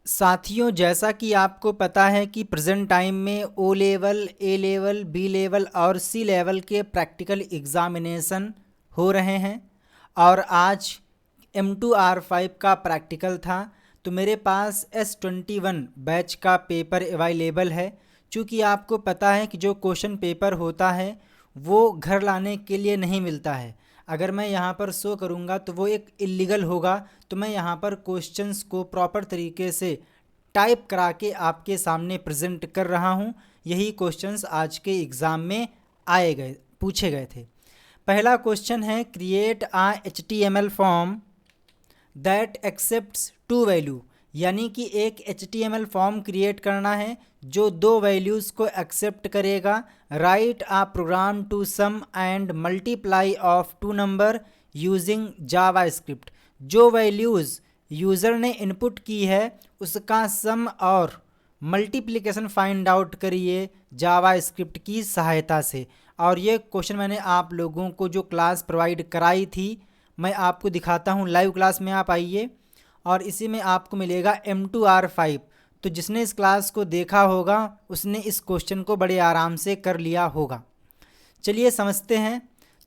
साथियों, जैसा कि आपको पता है कि प्रेजेंट टाइम में ओ लेवल, ए लेवल, बी लेवल और सी लेवल के प्रैक्टिकल एग्ज़ामिनेशन हो रहे हैं और आज M2R5 का प्रैक्टिकल था। तो मेरे पास S21 बैच का पेपर अवेलेबल है। चूँकि आपको पता है कि जो क्वेश्चन पेपर होता है वो घर लाने के लिए नहीं मिलता है। अगर मैं यहाँ पर शो करूँगा तो वो एक इल्लीगल होगा। तो मैं यहाँ पर क्वेश्चंस को प्रॉपर तरीके से टाइप करा के आपके सामने प्रेजेंट कर रहा हूँ। यही क्वेश्चंस आज के एग्ज़ाम में पूछे गए थे। पहला क्वेश्चन है, create a HTML form that accepts two value, यानी कि एक HTML फॉर्म क्रिएट करना है जो दो वैल्यूज़ को एक्सेप्ट करेगा। Write a program to sum and multiply of two number using JavaScript. जो वैल्यूज़ यूज़र ने इनपुट की है उसका सम और मल्टीप्लिकेशन फाइंड आउट करिए जावा स्क्रिप्ट की सहायता से। और ये क्वेश्चन मैंने आप लोगों को जो क्लास प्रोवाइड कराई थी मैं आपको दिखाता हूँ। लाइव क्लास में आप आइए और इसी में आपको मिलेगा M2R5। तो जिसने इस क्लास को देखा होगा उसने इस क्वेश्चन को बड़े आराम से कर लिया होगा। चलिए समझते हैं।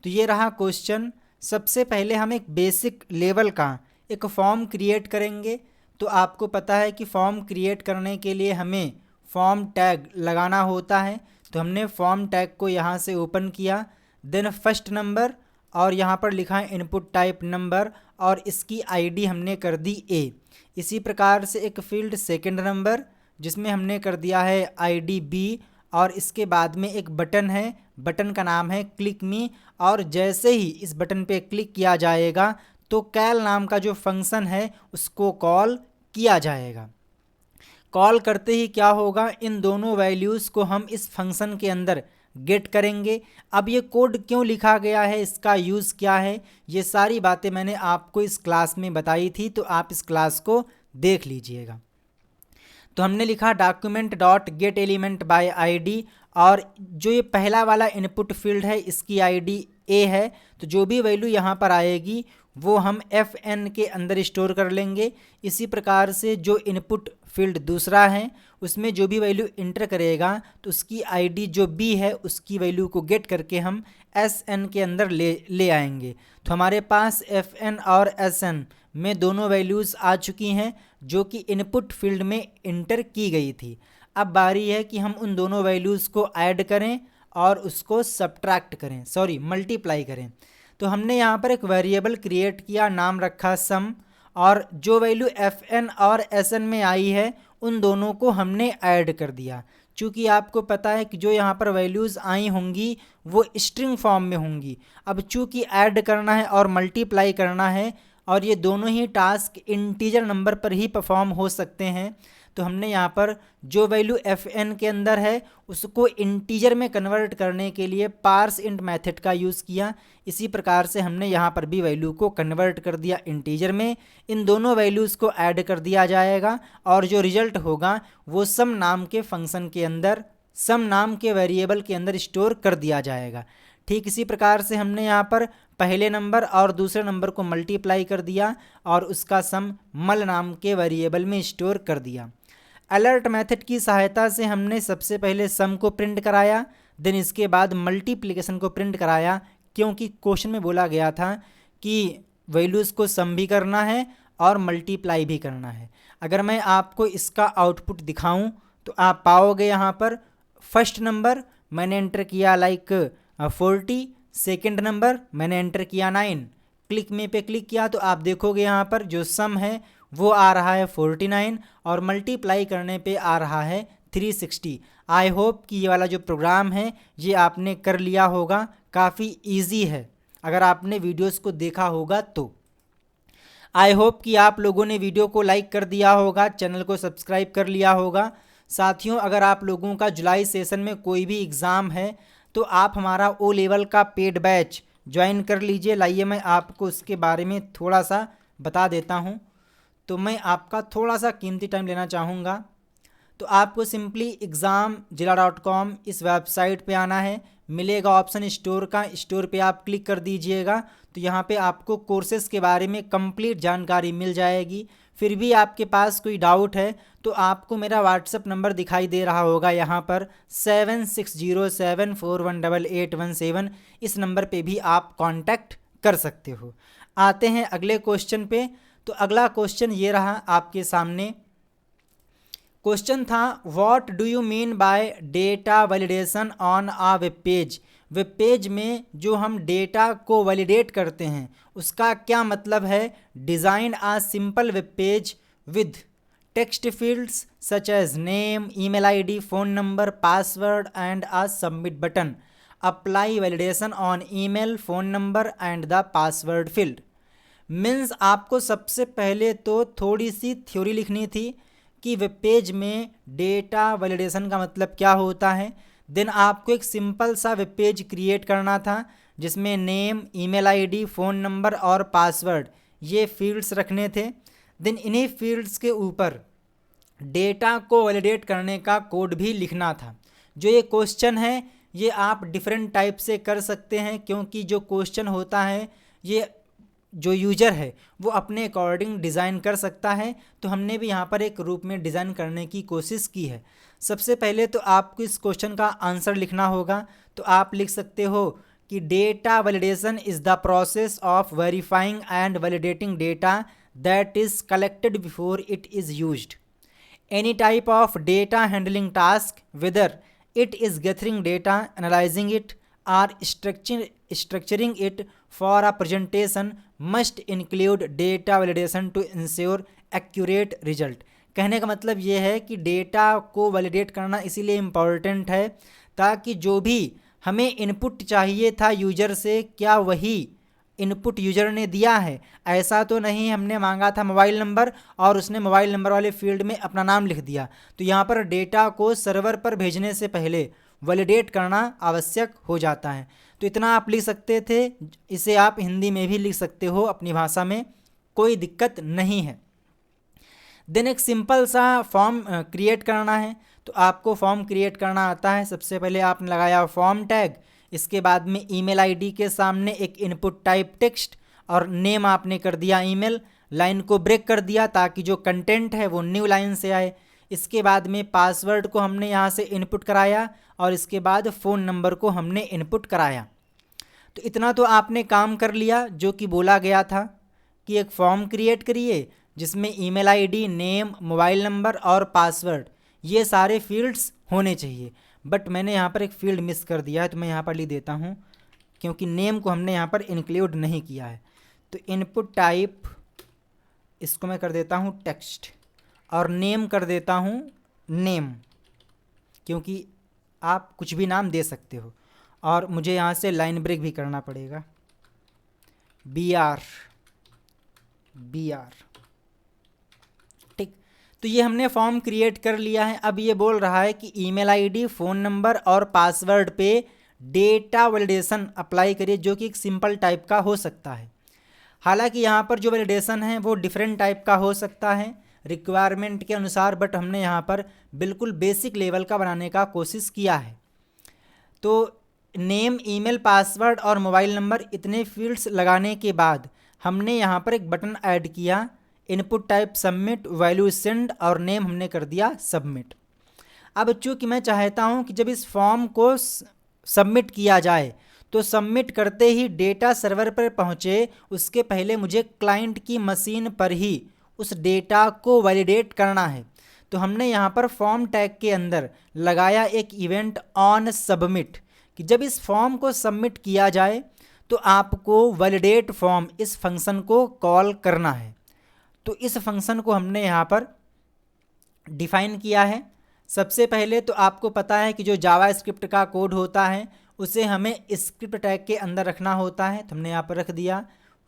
तो ये रहा क्वेश्चन। सबसे पहले हम एक बेसिक लेवल का एक फॉर्म क्रिएट करेंगे। तो आपको पता है कि फॉर्म क्रिएट करने के लिए हमें फॉर्म टैग लगाना होता है। तो हमने फॉर्म टैग को यहाँ से ओपन किया, देन फर्स्ट नंबर और यहाँ पर लिखा है इनपुट टाइप नंबर और इसकी आईडी हमने कर दी ए। इसी प्रकार से एक फील्ड सेकंड नंबर जिसमें हमने कर दिया है आईडी बी और इसके बाद में एक बटन है, बटन का नाम है क्लिक मी। और जैसे ही इस बटन पे क्लिक किया जाएगा तो कैल नाम का जो फंक्शन है उसको कॉल किया जाएगा। कॉल करते ही क्या होगा, इन दोनों वैल्यूज़ को हम इस फंक्शन के अंदर गेट करेंगे। अब ये कोड क्यों लिखा गया है, इसका यूज़ क्या है, ये सारी बातें मैंने आपको इस क्लास में बताई थी। तो आप इस क्लास को देख लीजिएगा। तो हमने लिखा document dot gate element by ID और जो ये पहला वाला इनपुट फील्ड है इसकी आईडी ए है। तो जो भी वैल्यू यहाँ पर आएगी वो हम FN के अंदर स्टोर कर लेंगे। इसी प्रकार से जो इनपुट फील्ड दूसरा है उसमें जो भी वैल्यू इंटर करेगा तो उसकी आईडी जो बी है उसकी वैल्यू को गेट करके हम SN के अंदर ले आएंगे। तो हमारे पास FN और SN में दोनों वैल्यूज़ आ चुकी हैं जो कि इनपुट फील्ड में इंटर की गई थी। अब बारी है कि हम उन दोनों वैल्यूज़ को ऐड करें और उसको सब्ट्रैक्ट करें, मल्टीप्लाई करें। तो हमने यहाँ पर एक वेरिएबल क्रिएट किया, नाम रखा सम, और जो वैल्यू FN और SN में आई है उन दोनों को हमने ऐड कर दिया। चूँकि आपको पता है कि जो यहाँ पर वैल्यूज़ आई होंगी वो स्ट्रिंग फॉर्म में होंगी। अब चूँकि ऐड करना है और मल्टीप्लाई करना है और ये दोनों ही टास्क इंटीजर नंबर पर ही परफॉर्म हो सकते हैं, तो हमने यहाँ पर जो वैल्यू FN के अंदर है उसको इंटीजर में कन्वर्ट करने के लिए पार्स इंट मेथड का यूज़ किया। इसी प्रकार से हमने यहाँ पर भी वैल्यू को कन्वर्ट कर दिया इंटीजर में। इन दोनों वैल्यूज़ को ऐड कर दिया जाएगा और जो रिजल्ट होगा वो सम नाम के फंक्शन के अंदर, सम नाम के वेरिएबल के अंदर स्टोर कर दिया जाएगा। ठीक इसी प्रकार से हमने यहाँ पर पहले नंबर और दूसरे नंबर को मल्टीप्लाई कर दिया और उसका सम मल नाम के वेरिएबल में स्टोर कर दिया। अलर्ट मेथड की सहायता से हमने सबसे पहले सम को प्रिंट कराया, देन इसके बाद मल्टीप्लिकेशन को प्रिंट कराया, क्योंकि क्वेश्चन में बोला गया था कि वैल्यूज़ को सम भी करना है और मल्टीप्लाई भी करना है। अगर मैं आपको इसका आउटपुट दिखाऊं तो आप पाओगे यहाँ पर फर्स्ट नंबर मैंने एंटर किया 40, सेकेंड नंबर मैंने एंटर किया 9। क्लिक में पे क्लिक किया तो आप देखोगे यहाँ पर जो सम है वो आ रहा है 49 और मल्टीप्लाई करने पे आ रहा है 360। आई होप कि ये वाला जो प्रोग्राम है ये आपने कर लिया होगा, काफ़ी इजी है अगर आपने वीडियोस को देखा होगा तो। आई होप कि आप लोगों ने वीडियो को लाइक कर दिया होगा, चैनल को सब्सक्राइब कर लिया होगा। साथियों, अगर आप लोगों का जुलाई सेशन में कोई भी एग्ज़ाम है तो आप हमारा ओ लेवल का पेड बैच ज्वाइन कर लीजिए। लाइए मैं आपको उसके बारे में थोड़ा सा बता देता हूँ। तो मैं आपका थोड़ा सा कीमती टाइम लेना चाहूँगा। तो आपको सिंपली examzilla.com इस वेबसाइट पे आना है, मिलेगा ऑप्शन स्टोर का, स्टोर पे आप क्लिक कर दीजिएगा। तो यहाँ पे आपको कोर्सेज़ के बारे में कंप्लीट जानकारी मिल जाएगी। फिर भी आपके पास कोई डाउट है तो आपको मेरा व्हाट्सअप नंबर दिखाई दे रहा होगा यहाँ पर 7607418817। इस नंबर पे भी आप कांटेक्ट कर सकते हो। आते हैं अगले क्वेश्चन पे। तो अगला क्वेश्चन ये रहा आपके सामने। क्वेश्चन था what do you mean by data validation on a web page. Web page में जो हम डेटा को वैलिडेट करते हैं उसका क्या मतलब है। Design a simple web page with text fields such as name, email ID, phone number, password and a submit button. Apply validation on email, phone number and the password field. Means आपको सबसे पहले तो थोड़ी सी theory लिखनी थी कि web page में data validation का मतलब क्या होता है। देन आपको एक सिंपल सा वेब पेज क्रिएट करना था जिसमें name, email ID, phone number और पासवर्ड ये फील्ड्स रखने थे। देन इन्हीं फील्ड्स के ऊपर डेटा को वैलिडेट करने का कोड भी लिखना था। जो ये क्वेश्चन है ये आप डिफरेंट टाइप से कर सकते हैं, क्योंकि जो क्वेश्चन होता है ये जो यूजर है वो अपने अकॉर्डिंग डिज़ाइन कर सकता है। तो हमने भी यहाँ पर एक रूप में डिज़ाइन करने की कोशिश की है। सबसे पहले तो आपको इस क्वेश्चन का आंसर लिखना होगा। तो आप लिख सकते हो कि data validation is the process of verifying and validating data that is collected before it is used. Any type of data handling task whether it is gathering data, analyzing it or structuring it for a presentation must include data validation to ensure accurate result। कहने का मतलब ये है कि data को validate करना इसीलिए important है ताकि जो भी हमें इनपुट चाहिए था यूजर से क्या वही इनपुट यूजर ने दिया है। ऐसा तो नहीं हमने मांगा था मोबाइल नंबर और उसने मोबाइल नंबर वाले फील्ड में अपना नाम लिख दिया। तो यहाँ पर डेटा को सर्वर पर भेजने से पहले वैलिडेट करना आवश्यक हो जाता है। तो इतना आप लिख सकते थे। इसे आप हिंदी में भी लिख सकते हो अपनी भाषा में, कोई दिक्कत नहीं है। देन एक सिंपल सा फॉर्म क्रिएट करना है। तो आपको फॉर्म क्रिएट करना आता है। सबसे पहले आपने लगाया फॉर्म टैग, इसके बाद में ईमेल आईडी के सामने एक इनपुट टाइप टेक्स्ट और नेम आपने कर दिया ईमेल। लाइन को ब्रेक कर दिया ताकि जो कंटेंट है वो न्यू लाइन से आए। इसके बाद में पासवर्ड को हमने यहाँ से इनपुट कराया और इसके बाद फ़ोन नंबर को हमने इनपुट कराया। तो इतना तो आपने काम कर लिया जो कि बोला गया था कि एक फॉर्म क्रिएट करिए जिसमें email ID, name, mobile number और पासवर्ड ये सारे फील्ड्स होने चाहिए। बट मैंने यहाँ पर एक फील्ड मिस कर दिया है तो मैं यहाँ पर लिख देता हूँ, क्योंकि नेम को हमने यहाँ पर इंक्लूड नहीं किया है। तो इनपुट टाइप इसको मैं कर देता हूँ टेक्स्ट और नेम कर देता हूँ नेम, क्योंकि आप कुछ भी नाम दे सकते हो। और मुझे यहाँ से लाइन ब्रेक भी करना पड़ेगा, BR। ठीक, तो ये हमने फॉर्म क्रिएट कर लिया है। अब ये बोल रहा है कि ईमेल आईडी, फ़ोन नंबर और पासवर्ड पे डेटा वैलिडेशन अप्लाई करिए, जो कि एक सिंपल टाइप का हो सकता है। हालांकि यहाँ पर जो वैलिडेशन है वो डिफरेंट टाइप का हो सकता है रिक्वायरमेंट के अनुसार, बट हमने यहाँ पर बिल्कुल बेसिक लेवल का बनाने का कोशिश किया है। तो नेम, ईमेल, पासवर्ड और मोबाइल नंबर इतने फील्ड्स लगाने के बाद हमने यहाँ पर एक बटन ऐड किया, input type submit, value send और नेम हमने कर दिया सबमिट। अब चूँकि मैं चाहता हूँ कि जब इस फॉर्म को सबमिट किया जाए तो सबमिट करते ही डेटा सर्वर पर पहुँचे उसके पहले मुझे क्लाइंट की मशीन पर ही उस डेटा को वैलिडेट करना है। तो हमने यहाँ पर फॉर्म टैग के अंदर लगाया एक इवेंट ऑन सबमिट कि जब इस फॉर्म को सबमिट किया जाए तो आपको वैलिडेट फॉर्म इस फंक्शन को कॉल करना है। तो इस फंक्शन को हमने यहाँ पर डिफ़ाइन किया है। सबसे पहले तो आपको पता है कि जो जावा स्क्रिप्ट का कोड होता है उसे हमें स्क्रिप्ट टैग के अंदर रखना होता है। तो हमने यहाँ पर रख दिया,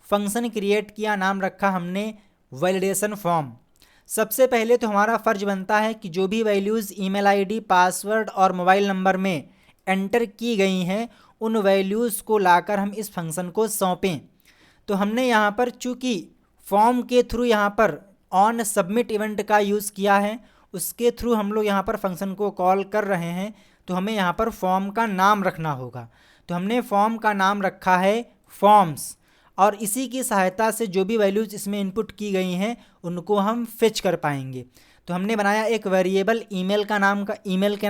फंक्शन क्रिएट किया, नाम रखा हमने वैलिडेशन फॉर्म। सबसे पहले तो हमारा फ़र्ज बनता है कि जो भी वैल्यूज़ ईमेल आईडी, पासवर्ड और मोबाइल नंबर में एंटर की गई हैं उन वैल्यूज़ को लाकर हम इस फंक्शन को सौंपें। तो हमने यहाँ पर चूँकि फॉर्म के थ्रू यहाँ पर ऑन सबमिट इवेंट का यूज़ किया है, उसके थ्रू हम लोग यहाँ पर फंक्शन को कॉल कर रहे हैं, तो हमें यहाँ पर फॉर्म का नाम रखना होगा। तो हमने फॉर्म का नाम रखा है फॉर्म्स और इसी की सहायता से जो भी वैल्यूज़ इसमें इनपुट की गई हैं उनको हम फेच कर पाएंगे। तो हमने बनाया एक वेरिएबल ईमेल के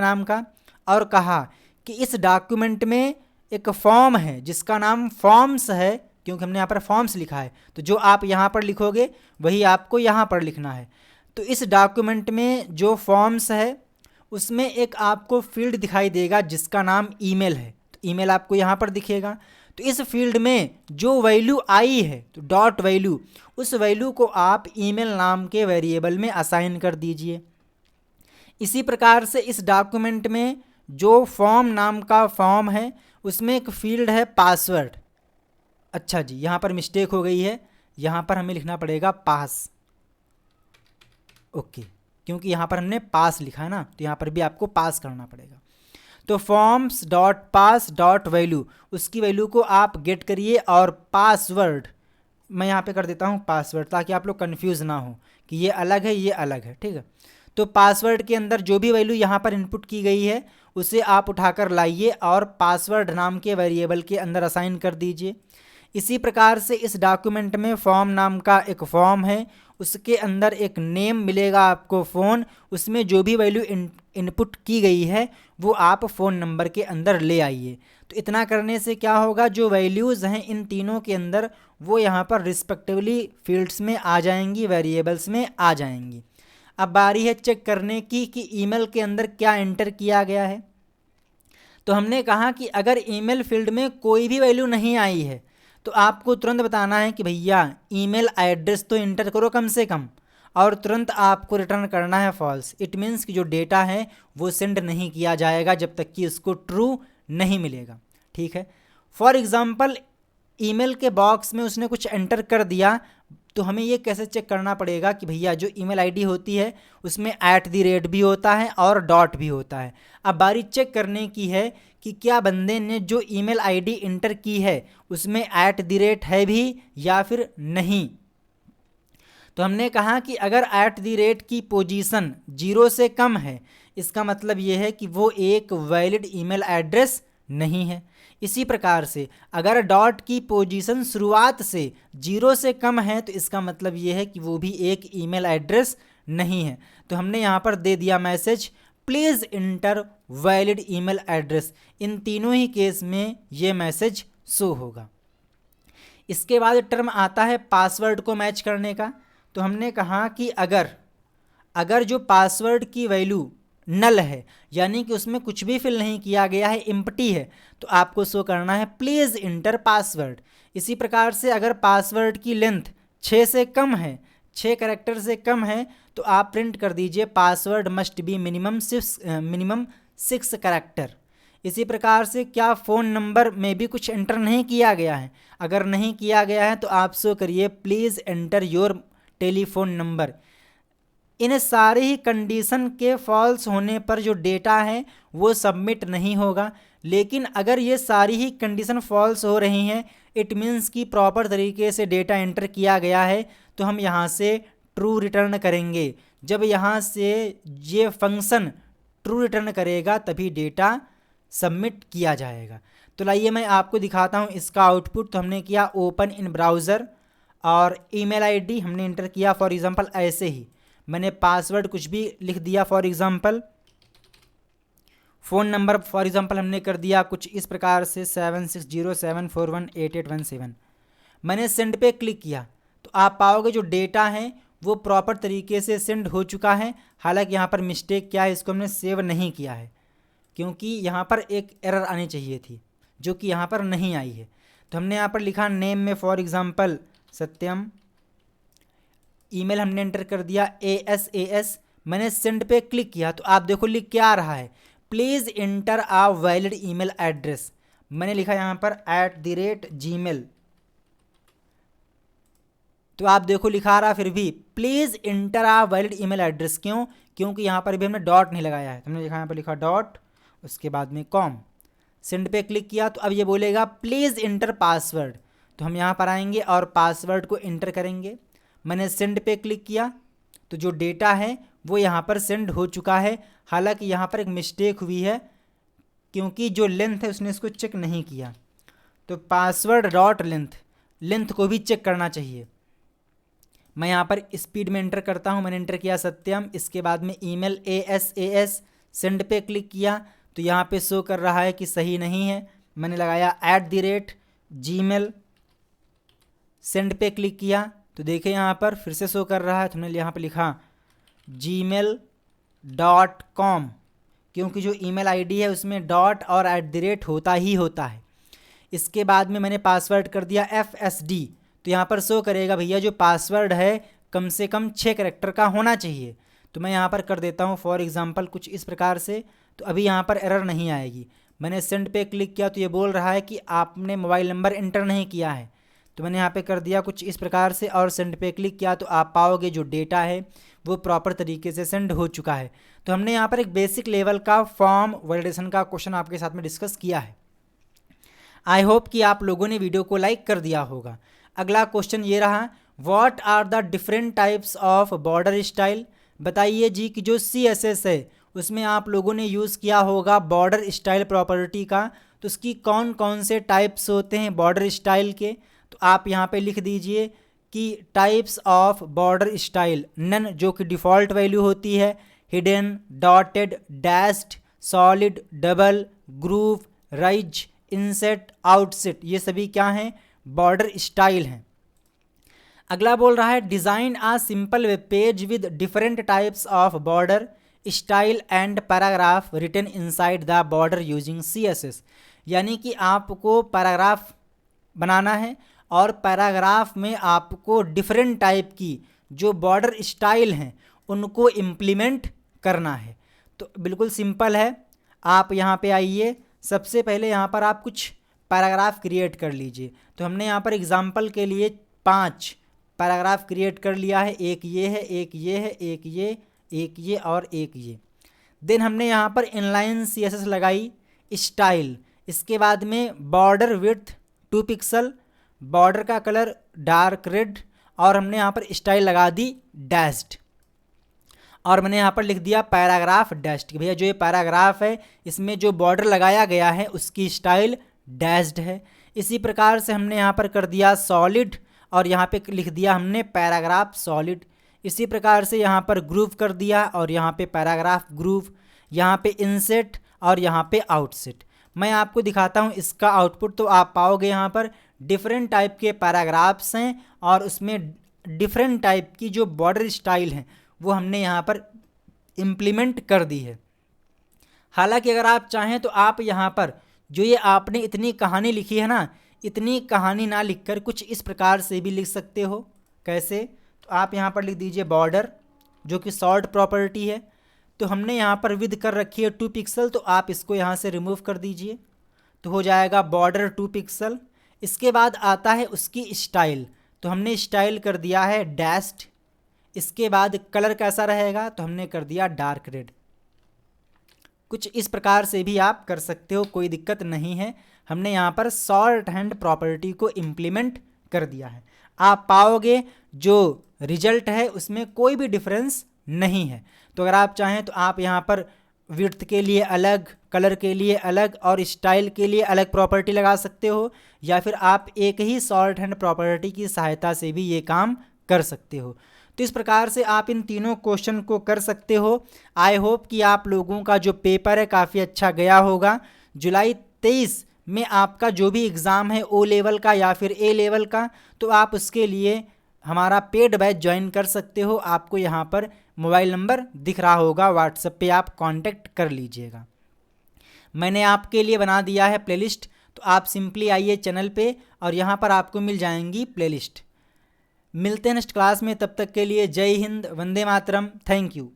नाम का और कहा कि इस डॉक्यूमेंट में एक फॉर्म है जिसका नाम फॉर्म्स है, क्योंकि हमने यहाँ पर फॉर्म्स लिखा है, तो जो आप यहाँ पर लिखोगे वही आपको यहाँ पर लिखना है। तो इस डॉक्यूमेंट में जो फॉर्म्स है उसमें एक आपको फील्ड दिखाई देगा जिसका नाम ईमेल है, तो ईमेल आपको यहाँ पर दिखेगा। तो इस फील्ड में जो वैल्यू आई है तो डॉट वैल्यू, उस वैल्यू को आप ईमेल नाम के वेरिएबल में असाइन कर दीजिए। इसी प्रकार से इस डॉक्यूमेंट में जो फॉर्म नाम का फॉर्म है उसमें एक फील्ड है पासवर्ड। अच्छा जी, यहाँ पर मिस्टेक हो गई है, यहाँ पर हमें लिखना पड़ेगा पास। ओके, क्योंकि यहाँ पर हमने पास लिखा है ना, तो यहाँ पर भी आपको पास करना पड़ेगा। तो फॉर्म्स डॉट पास डॉट वैल्यू, उसकी वैल्यू को आप गेट करिए और पासवर्ड मैं यहाँ पे कर देता हूँ पासवर्ड, ताकि आप लोग कन्फ्यूज़ ना हो कि ये अलग है ये अलग है, ठीक है। तो पासवर्ड के अंदर जो भी वैल्यू यहाँ पर इनपुट की गई है उसे आप उठाकर लाइए और पासवर्ड नाम के वेरिएबल के अंदर असाइन कर दीजिए। इसी प्रकार से इस डॉक्यूमेंट में फॉर्म नाम का एक फॉर्म है, उसके अंदर एक नेम मिलेगा आपको फ़ोन, उसमें जो भी वैल्यू इनपुट की गई है वो आप फ़ोन नंबर के अंदर ले आइए। तो इतना करने से क्या होगा, जो वैल्यूज़ हैं इन तीनों के अंदर वो यहाँ पर रिस्पेक्टिवली फील्ड्स में आ जाएंगी, वेरिएबल्स में आ जाएंगी। अब बारी है चेक करने की कि ईमेल के अंदर क्या एंटर किया गया है। तो हमने कहा कि अगर ईमेल फील्ड में कोई भी वैल्यू नहीं आई है तो आपको तुरंत बताना है कि भैया ईमेल एड्रेस तो इंटर करो कम से कम, और तुरंत आपको रिटर्न करना है फॉल्स। इट मीन्स कि जो डेटा है वो सेंड नहीं किया जाएगा जब तक कि उसको ट्रू नहीं मिलेगा, ठीक है। फॉर एग्ज़ाम्पल ईमेल के बॉक्स में उसने कुछ एंटर कर दिया, तो हमें ये कैसे चेक करना पड़ेगा कि भैया जो ईमेल आईडी होती है उसमें @ भी होता है और डॉट भी होता है। अब बारी चेक करने की है कि क्या बंदे ने जो ईमेल आईडी इंटर की है उसमें @ है भी या फिर नहीं। तो हमने कहा कि अगर @ की पोजीशन 0 से कम है इसका मतलब ये है कि वो एक वैलिड ईमेल एड्रेस नहीं है। इसी प्रकार से अगर डॉट की पोजीशन शुरुआत से 0 से कम है तो इसका मतलब ये है कि वो भी एक ईमेल एड्रेस नहीं है। तो हमने यहाँ पर दे दिया message please enter valid email address. इन तीनों ही केस में ये मैसेज शो होगा। इसके बाद टर्म आता है पासवर्ड को मैच करने का। तो हमने कहा कि अगर जो पासवर्ड की वैल्यू नल है, यानी कि उसमें कुछ भी फिल नहीं किया गया है, एम्प्टी है, तो आपको शो करना है प्लीज़ इंटर पासवर्ड। इसी प्रकार से अगर पासवर्ड की लेंथ 6 से कम है, 6 कैरेक्टर से कम है, तो आप प्रिंट कर दीजिए password must be minimum 6 character. इसी प्रकार से क्या फ़ोन नंबर में भी कुछ एंटर नहीं किया गया है, अगर नहीं किया गया है तो आप शो करिए please enter your telephone number. इन सारी ही कंडीशन के फॉल्स होने पर जो डेटा है वो सबमिट नहीं होगा। लेकिन अगर ये सारी ही कंडीशन फॉल्स हो रही हैं, इट मीन्स कि प्रॉपर तरीके से डेटा एंटर किया गया है, तो हम यहाँ से ट्रू रिटर्न करेंगे। जब यहाँ से ये फंक्शन ट्रू रिटर्न करेगा तभी डेटा सबमिट किया जाएगा। तो लाइए मैं आपको दिखाता हूँ इसका आउटपुट। तो हमने किया ओपन इन ब्राउज़र और ईमेल आईडी हमने इंटर किया। फॉर एग्ज़ाम्पल ऐसे ही मैंने पासवर्ड कुछ भी लिख दिया, for example phone number for example हमने कर दिया कुछ इस प्रकार से 7607418817। मैंने सेंड पे क्लिक किया तो आप पाओगे जो डेटा है वो प्रॉपर तरीके से सेंड हो चुका है। हालांकि यहाँ पर मिस्टेक क्या है, इसको हमने सेव नहीं किया है क्योंकि यहाँ पर एक एरर आनी चाहिए थी जो कि यहाँ पर नहीं आई है। तो हमने यहाँ पर लिखा नेम में फॉर एग्ज़ाम्पल सत्यम, ईमेल हमने एंटर कर दिया ASAS। मैंने सेंड पे क्लिक किया तो आप देखो लिख क्या आ रहा है, please enter a valid email address. मैंने लिखा यहाँ पर @gmail, तो आप देखो लिखा रहा फिर भी please enter a valid email address. क्यों? क्योंकि यहाँ पर भी हमने डॉट नहीं लगाया है। हमने लिखा यहाँ पर लिखा डॉट, उसके बाद में कॉम। सेंड पे क्लिक किया तो अब ये बोलेगा प्लीज़ इंटर पासवर्ड। तो हम यहाँ पर आएंगे और पासवर्ड को इंटर करेंगे। मैंने सेंड पे क्लिक किया तो जो डेटा है वो यहाँ पर सेंड हो चुका है। हालांकि यहाँ पर एक मिस्टेक हुई है क्योंकि जो लेंथ है उसने इसको चेक नहीं किया। तो पासवर्ड डॉट लेंथ, लेंथ को भी चेक करना चाहिए। मैं यहाँ पर स्पीड में एंटर करता हूँ, मैंने एंटर किया सत्यम। इसके बाद में ईमेल ASAS सेंड पे क्लिक किया तो यहाँ पे शो कर रहा है कि सही नहीं है। मैंने लगाया @gmail, सेंड पे क्लिक किया तो देखें यहाँ पर फिर से शो कर रहा है। तो मैंने यहाँ पर लिखा gmail.com, क्योंकि जो ईमेल आईडी है उसमें डॉट और @ होता ही होता है। इसके बाद में मैंने पासवर्ड कर दिया FSD, तो यहाँ पर शो करेगा भैया जो पासवर्ड है कम से कम 6 कैरेक्टर का होना चाहिए। तो मैं यहाँ पर कर देता हूँ फॉर एग्ज़ाम्पल कुछ इस प्रकार से, तो अभी यहाँ पर एरर नहीं आएगी। मैंने सेंड पे क्लिक किया तो ये बोल रहा है कि आपने मोबाइल नंबर एंटर नहीं किया है, तो मैंने यहाँ पे कर दिया कुछ इस प्रकार से और सेंड पे क्लिक किया तो आप पाओगे जो डेटा है वो प्रॉपर तरीके से सेंड हो चुका है। तो हमने यहाँ पर एक बेसिक लेवल का फॉर्म वैलिडेशन का क्वेश्चन आपके साथ में डिस्कस किया है। आई होप कि आप लोगों ने वीडियो को लाइक कर दिया होगा। अगला क्वेश्चन ये रहा, what are the different types of border style. बताइए जी कि जो CSS है उसमें आप लोगों ने यूज़ किया होगा बॉर्डर स्टाइल प्रॉपर्टी का, तो उसकी कौन कौन से टाइप्स होते हैं बॉर्डर स्टाइल के। तो आप यहाँ पे लिख दीजिए कि types of border style, none जो कि डिफ़ॉल्ट वैल्यू होती है, hidden, dotted, dashed, solid, double, groove, ridge, inset, outset, ये सभी क्या हैं, बॉर्डर स्टाइल हैं। अगला बोल रहा है design a simple web page with different types of border style and paragraph written inside the border using CSS। यानी कि आपको पैराग्राफ बनाना है और पैराग्राफ में आपको डिफरेंट टाइप की जो बॉर्डर स्टाइल हैं उनको इम्प्लीमेंट करना है। तो बिल्कुल सिंपल है, आप यहाँ पे आइए। सबसे पहले यहाँ पर आप कुछ पैराग्राफ क्रिएट कर लीजिए। तो हमने यहाँ पर एग्जांपल के लिए 5 पैराग्राफ क्रिएट कर लिया है, एक ये है, एक ये है, एक ये और एक ये। देन हमने यहाँ पर इनलाइन CSS लगाई स्टाइल। इसके बाद में बॉर्डर विड्थ 2 पिक्सल, बॉर्डर का कलर डार्क रेड और हमने यहाँ पर स्टाइल लगा दी डैश्ड। और मैंने यहाँ पर लिख दिया पैराग्राफ डैश्ड कि भैया जो ये पैराग्राफ है इसमें जो बॉर्डर लगाया गया है उसकी स्टाइल डैश्ड है। इसी प्रकार से हमने यहाँ पर कर दिया सॉलिड और यहाँ पे लिख दिया हमने पैराग्राफ सॉलिड। इसी प्रकार से यहाँ पर ग्रूव कर दिया और यहाँ पे पैराग्राफ ग्रूव, यहाँ पे इनसेट और यहाँ पे आउटसेट। मैं आपको दिखाता हूँ इसका आउटपुट, तो आप पाओगे यहाँ पर डिफरेंट टाइप के पैराग्राफ्स हैं और उसमें डिफरेंट टाइप की जो बॉर्डर स्टाइल हैं वो हमने यहाँ पर इम्प्लीमेंट कर दी है। हालांकि अगर आप चाहें तो आप यहाँ पर जो ये आपने इतनी कहानी लिखी है ना, इतनी कहानी ना लिखकर कुछ इस प्रकार से भी लिख सकते हो। कैसे? तो आप यहाँ पर लिख दीजिए बॉर्डर जो कि सॉर्ट प्रॉपर्टी है। तो हमने यहाँ पर विद कर रखी है 2 पिक्सल, तो आप इसको यहाँ से रिमूव कर दीजिए तो हो जाएगा बॉर्डर 2 पिक्सल। इसके बाद आता है उसकी स्टाइल, तो हमने स्टाइल कर दिया है डैश्ड। इसके बाद कलर कैसा रहेगा, तो हमने कर दिया डार्क रेड। कुछ इस प्रकार से भी आप कर सकते हो, कोई दिक्कत नहीं है। हमने यहाँ पर शॉर्ट हैंड प्रॉपर्टी को इम्प्लीमेंट कर दिया है। आप पाओगे जो रिजल्ट है उसमें कोई भी डिफरेंस नहीं है। तो अगर आप चाहें तो आप यहाँ पर विड्थ के लिए अलग, कलर के लिए अलग और स्टाइल के लिए अलग प्रॉपर्टी लगा सकते हो, या फिर आप एक ही शॉर्ट हैंड प्रॉपर्टी की सहायता से भी ये काम कर सकते हो। तो इस प्रकार से आप इन तीनों क्वेश्चन को कर सकते हो। आई होप कि आप लोगों का जो पेपर है काफ़ी अच्छा गया होगा। जुलाई 23 में आपका जो भी एग्ज़ाम है O लेवल का या फिर A लेवल का, तो आप उसके लिए हमारा पेड बैच ज्वाइन कर सकते हो। आपको यहाँ पर मोबाइल नंबर दिख रहा होगा, व्हाट्सएप पे आप कांटेक्ट कर लीजिएगा। मैंने आपके लिए बना दिया है प्लेलिस्ट, तो आप सिंपली आइए चैनल पे और यहाँ पर आपको मिल जाएंगी प्लेलिस्ट। मिलते हैं नेक्स्ट क्लास में, तब तक के लिए जय हिंद, वंदे मातरम, थैंक यू।